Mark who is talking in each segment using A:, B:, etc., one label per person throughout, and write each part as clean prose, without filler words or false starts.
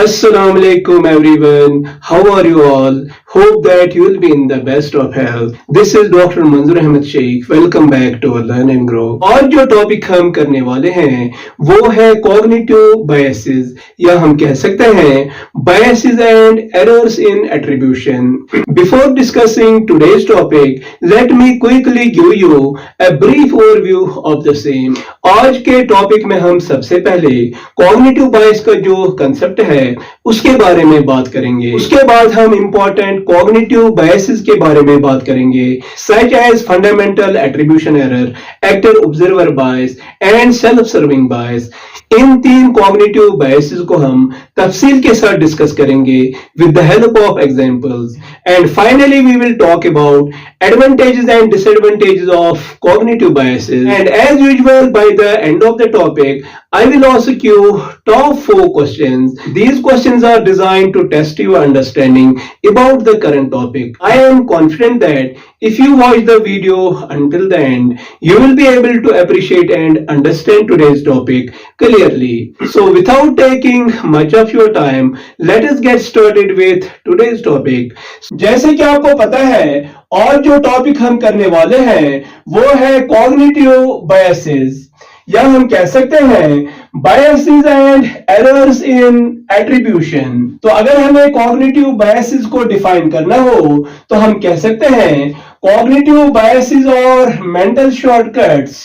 A: Assalamu alaikum everyone. How are you all? Hope that you will be in the best of health. This is Dr. Manzoor Ahmed Sheikh. Welcome back to Learn and Grow. और जो topic हम करने वाले हैं वो है cognitive biases या हम कह सकते हैं biases and errors in attribution. Before discussing today's topic, let me quickly give you a brief overview of the same. आज के टॉपिक में हम सबसे पहले cognitive bias का जो कंसेप्ट है उसके बारे में बात करेंगे। उसके बाद हम इंपॉर्टेंट कॉग्निटिव बायसेस के बारे में बात करेंगे, such as fundamental attribution error, actor observer bias and self serving bias. इन तीन कॉग्निटिव बायसेस को हम तफसील के साथ डिस्कस करेंगे with the help of examples and finally we will talk about advantages and disadvantages of cognitive biases, and as usual by the end of the topic I will ask you top 4 questions. These questions are designed to test your understanding about the current topic. I am confident that if you watch the video until the end you will be able to appreciate and understand today's topic clearly. So without taking much of your time, let us get started with today's topic. जैसे कि आपको पता है और जो topic हम करने वाले हैं वो है कॉग्निटिव बायसेस या हम कह सकते हैं biases and errors in attribution. तो अगर हमें कॉग्निटिव बायसेस को डिफाइन करना हो तो हम कह सकते हैं कॉग्निटिव बायसेस और mental shortcuts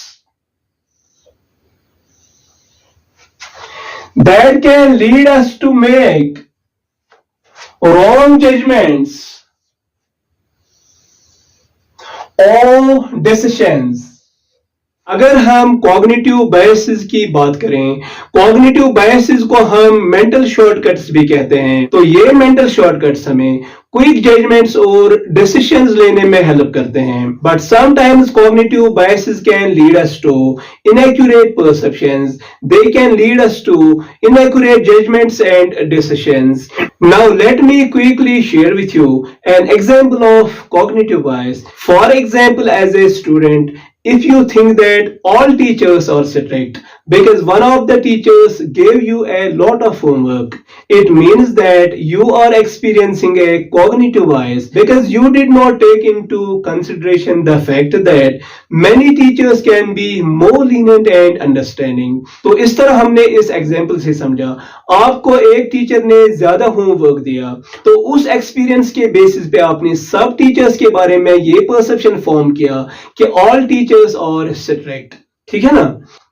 A: that can lead us to make wrong judgments or decisions. अगर हम कॉग्निटिव बायसेस की बात करें, कॉग्निटिव बायसेस को हम मेंटल शॉर्टकट्स भी कहते हैं, तो ये मेंटल शॉर्टकट्स हमें क्विक जजमेंट्स और डिसीजंस लेने में हेल्प करते हैं। But sometimes cognitive biases can lead us to inaccurate perceptions. They can lead us to inaccurate judgments and decisions. Now let me quickly share with you an example of cognitive bias. For example, as a student, if you think that all teachers are strict because one of the teachers gave you a lot of homework, it means that you are experiencing a cognitive bias because you did not take into consideration the fact that many teachers can be more lenient and understanding. तो इस तरह हमने इस example से समझा, आपको एक teacher ने ज्यादा होमवर्क दिया तो उस एक्सपीरियंस के बेसिस पे आपने सब टीचर्स के बारे में ये परसेप्शन फॉर्म किया कि ऑल टीचर्स आर स्ट्रिक्ट। ठीक है ना।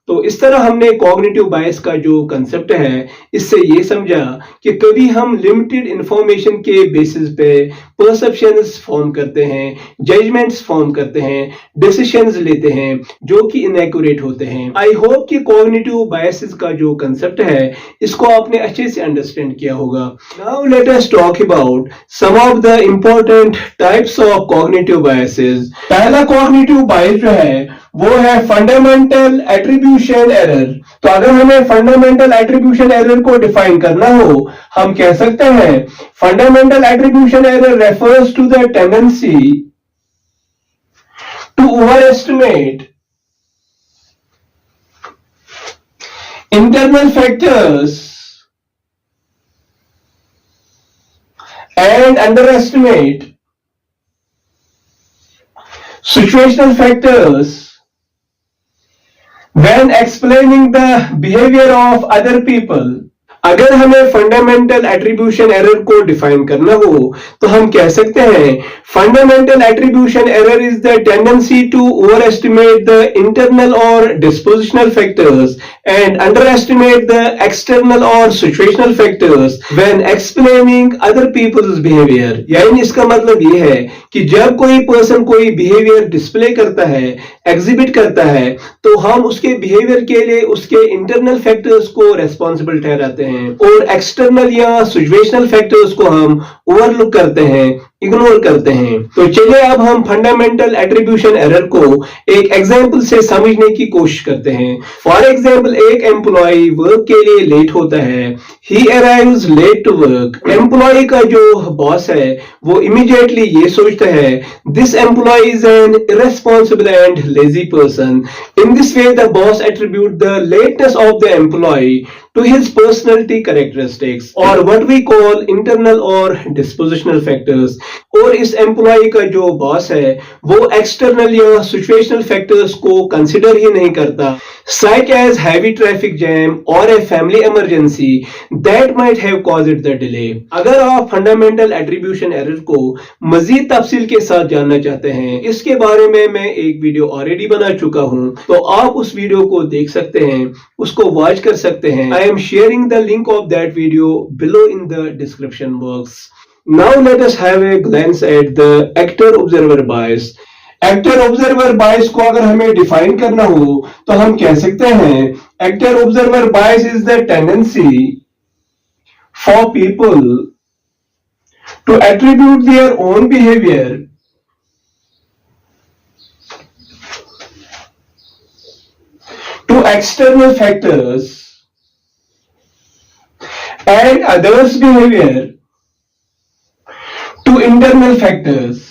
A: तो इस तरह हमने कॉग्निटिव बायस का जो कंसेप्ट है इससे ये समझा कि कभी हम लिमिटेड इंफॉर्मेशन के बेसिस पे परसेप्शंस फॉर्म करते हैं, जजमेंट्स फॉर्म करते हैं, डिसीजंस लेते हैं जो कि इनएक्यूरेट होते हैं। आई होप कि कॉग्निटिव बायसेस का जो कंसेप्ट है इसको आपने अच्छे से अंडरस्टैंड किया होगा। Now let us talk about some of the important types of cognitive biases. पहला कॉग्निटिव बायस जो है वो है फंडामेंटल एट्रीब्यूशन एरर। तो अगर हमें फंडामेंटल एट्रीब्यूशन एरर को डिफाइन करना हो हम कह सकते हैं fundamental attribution error refers to the tendency to overestimate internal factors and underestimate situational factors when explaining the behavior of other people. अगर हमें फंडामेंटल एट्रीब्यूशन एरर को डिफाइन करना हो तो हम कह सकते हैं fundamental attribution error is the tendency to overestimate the internal और dispositional factors and underestimate the external और situational factors when explaining other people's behaviour. यानी इसका मतलब ये है कि जब कोई पर्सन कोई बिहेवियर डिस्प्ले करता है, एग्जिबिट करता है, तो हम उसके बिहेवियर के लिए उसके इंटरनल फैक्टर्स को रेस्पॉन्सिबल ठहराते हैं और एक्सटर्नल या सिचुएशनल फैक्टर्स को हम ओवरलुक करते हैं, इग्नोर करते हैं। तो चलिए अब हम फंडामेंटल एट्रीब्यूशन एरर को एक एग्जांपल से समझने की कोशिश करते हैं। फॉर एग्जांपल, एक एम्प्लॉय वर्क के लिए लेट होता है, he arrives late to work. Employee का जो बॉस है वो इमीडिएटली ये सोचता है this employee is an irresponsible and lazy person. In this way the boss attribute the lateness of the employee to his personality characteristics or what we call internal or dispositional factors। और इस employ का जो boss है वो external या situational factors को consider ही नहीं करता, such as heavy traffic jam or a family emergency that might have caused the delay। अगर आप फंडामेंटल एट्रीब्यूशन एरर को मजीद तफसील के साथ जानना चाहते हैं, इसके बारे में मैं एक वीडियो ऑलरेडी बना चुका हूं, तो आप उस वीडियो को देख सकते हैं, उसको वॉच कर सकते हैं। I am sharing the link of that video below in the description box. Now let us have a glance at the actor observer bias. Actor observer bias को अगर हमें डिफाइन करना हो तो हम कह सकते हैं actor observer bias is the tendency for people to attribute their own behaviour to external factors and others' behavior to internal factors।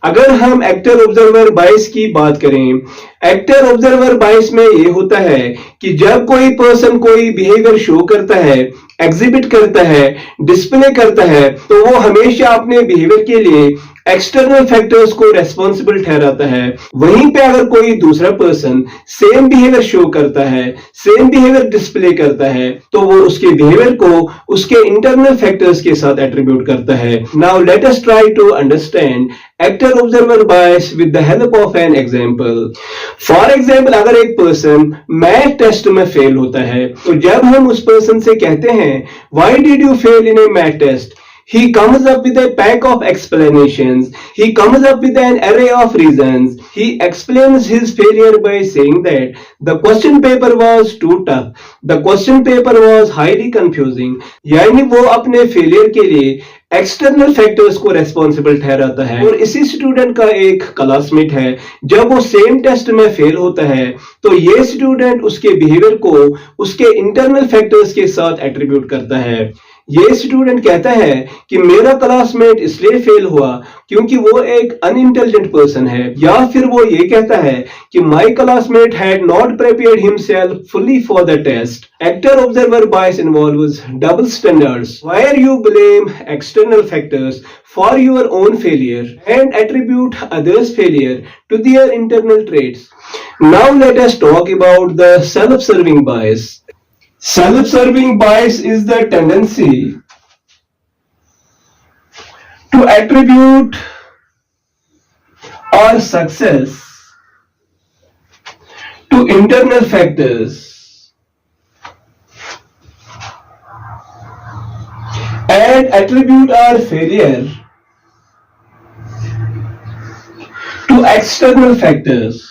A: अगर हम एक्टर ऑब्जर्वर बायस की बात करें, एक्टर ऑब्जर्वर बायस में ये होता है कि जब कोई पर्सन कोई बिहेवियर शो करता है, एग्जिबिट करता है, डिस्प्ले करता है, तो वो हमेशा अपने बिहेवियर के लिए एक्सटर्नल फैक्टर्स को रेस्पॉन्सिबल ठहराता है। वहीं पे अगर कोई दूसरा पर्सन सेम बिहेवियर शो करता है, सेम बिहेवियर डिस्प्ले करता है, तो वो उसके बिहेवियर को उसके इंटरनल फैक्टर्स के साथ एट्रीब्यूट करता है। Now let us try to understand actor observer bias with the help of an example. For example, अगर एक पर्सन मैथ टेस्ट में फेल होता है, तो जब हम उस पर्सन से कहते हैं why did you fail in a math test, he comes up with a pack of explanations, he comes up with an array of reasons, he explains his failure by saying that the question paper was too tough, the question paper was highly confusing। यानी वो अपने failure के लिए external factors को responsible ठहराता है। और इसी स्टूडेंट का एक क्लासमेट है, जब वो सेम टेस्ट में फेल होता है, तो ये स्टूडेंट उसके बिहेवियर को उसके इंटरनल फैक्टर्स के साथ एट्रीब्यूट करता है। ये स्टूडेंट कहता है कि मेरा क्लासमेट इसलिए फेल हुआ क्योंकि वो एक अनइंटेलिजेंट पर्सन है, या फिर वो ये कहता है कि my classmate had not prepared himself fully for the test. Actor observer bias involves double standards where you blame external factors for your own failure and attribute others failure to their internal traits. Now let us talk about the self serving bias. Self-serving bias is the tendency to attribute our success to internal factors and attribute our failure to external factors।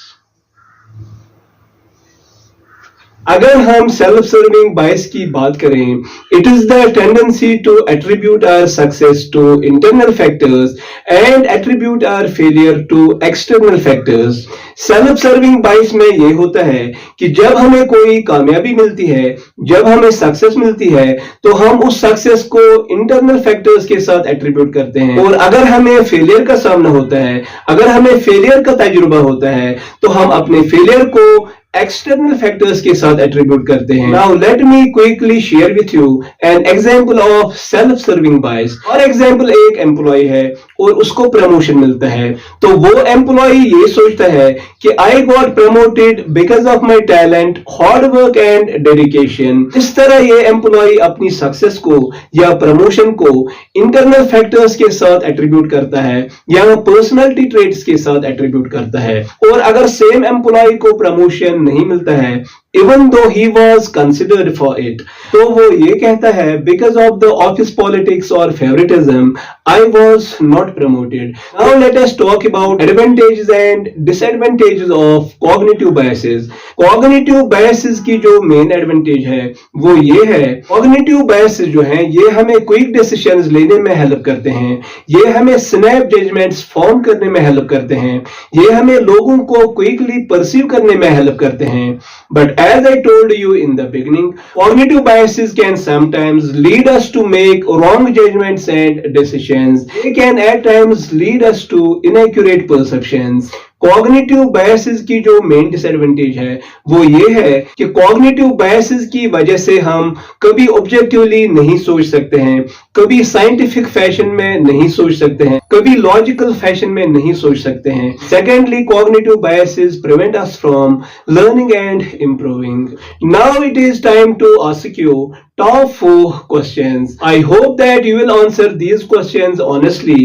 A: अगर हम self serving बायस की बात करें, it is the tendency to attribute our success to internal factors and attribute our failure to external factors. Self serving bias में ये होता है कि जब हमें कोई कामयाबी मिलती है, जब हमें सक्सेस मिलती है, तो हम उस सक्सेस को इंटरनल फैक्टर्स के साथ एट्रीब्यूट करते हैं। और अगर हमें फेलियर का सामना होता है, अगर हमें फेलियर का तजुर्बा होता है, तो हम अपने फेलियर को एक्सटर्नल फैक्टर्स के साथ एट्रीब्यूट करते हैं। Now let me quickly share with you an example of self serving bias. For example, एक एम्प्लॉय है और उसको प्रमोशन मिलता है, तो वो एम्प्लॉय ये सोचता है कि I got promoted because of my talent, hard work and dedication. इस तरह ये एम्प्लॉय अपनी सक्सेस को या प्रमोशन को इंटरनल फैक्टर्स के साथ एट्रीब्यूट करता है या पर्सनालिटी ट्रेट्स के साथ एट्रीब्यूट करता है। और अगर सेम एम्प्लॉय को प्रमोशन नहीं मिलता है, even though he was considered for it, तो वो ये कहता है because of the office politics और favouritism I was not promoted. Now let us talk about advantages and disadvantages of cognitive biases. Cognitive biases की जो मेन एडवांटेज है वो ये है, कॉग्निटिव बायसेस जो हैं ये हमें क्विक डिसीजंस लेने में हेल्प करते हैं, ये हमें स्नैप जजमेंट्स फॉर्म करने में हेल्प करते हैं, ये हमें लोगों को क्विकली परसीव करने में हेल्प करते हैं। But as I told you in the beginning, cognitive biases can sometimes lead us to make wrong judgments and decisions. They can at times lead us to inaccurate perceptions. Cognitive biases की जो main disadvantage है वो ये है कि cognitive biases की वजह से हम कभी ऑब्जेक्टिवली नहीं सोच सकते हैं, कभी साइंटिफिक फैशन में नहीं सोच सकते हैं, कभी लॉजिकल फैशन में नहीं सोच सकते हैं। Secondly, cognitive biases prevent us from learning and improving. Now it is time to ask you top 4 questions. I hope that you will answer these questions honestly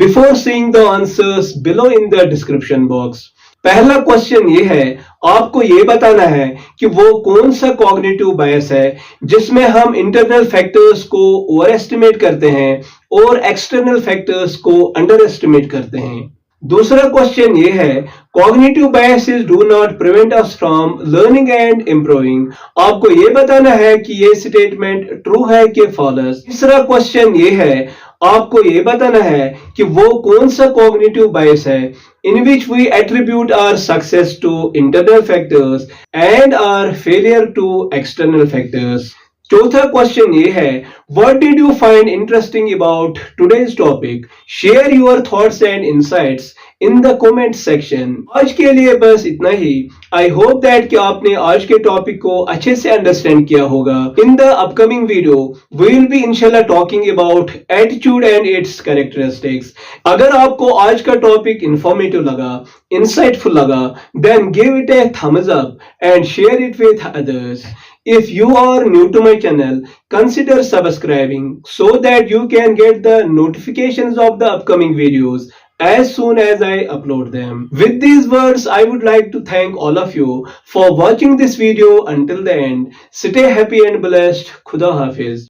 A: before seeing the answers below in the description box. पहला question ये है, आपको ये बताना है कि वो कौन सा कॉग्निटिव बायस है जिसमें हम इंटरनल फैक्टर्स को ओवर एस्टिमेट करते हैं और एक्सटर्नल फैक्टर्स को अंडर एस्टिमेट करते हैं। दूसरा क्वेश्चन ये है, cognitive biases do not prevent us from learning and improving. आपको ये बताना है कि ये स्टेटमेंट ट्रू है कि फॉल्स। तीसरा क्वेश्चन ये है, आपको ये बताना है कि वो कौन सा कॉग्निटिव बायस है in which we attribute our success to internal factors and our failure to external factors. चौथा क्वेश्चन ये है, what did you find interesting about today's topic? Share your thoughts and insights in the comment section. आज के लिए बस इतना ही। I hope that कि आपने आज के टॉपिक को अच्छे से अंडरस्टैंड किया होगा। In the upcoming video, we will be inshallah talking about attitude and its characteristics. अगर आपको आज का टॉपिक इंफॉर्मेटिव लगा, insightful लगा, then give it a thumbs up and share it with others. If you are new to my channel, consider subscribing so that you can get the notifications of the upcoming videos as soon as I upload them. With these words, I would like to thank all of you for watching this video until the end. Stay happy and blessed. Khuda Hafiz.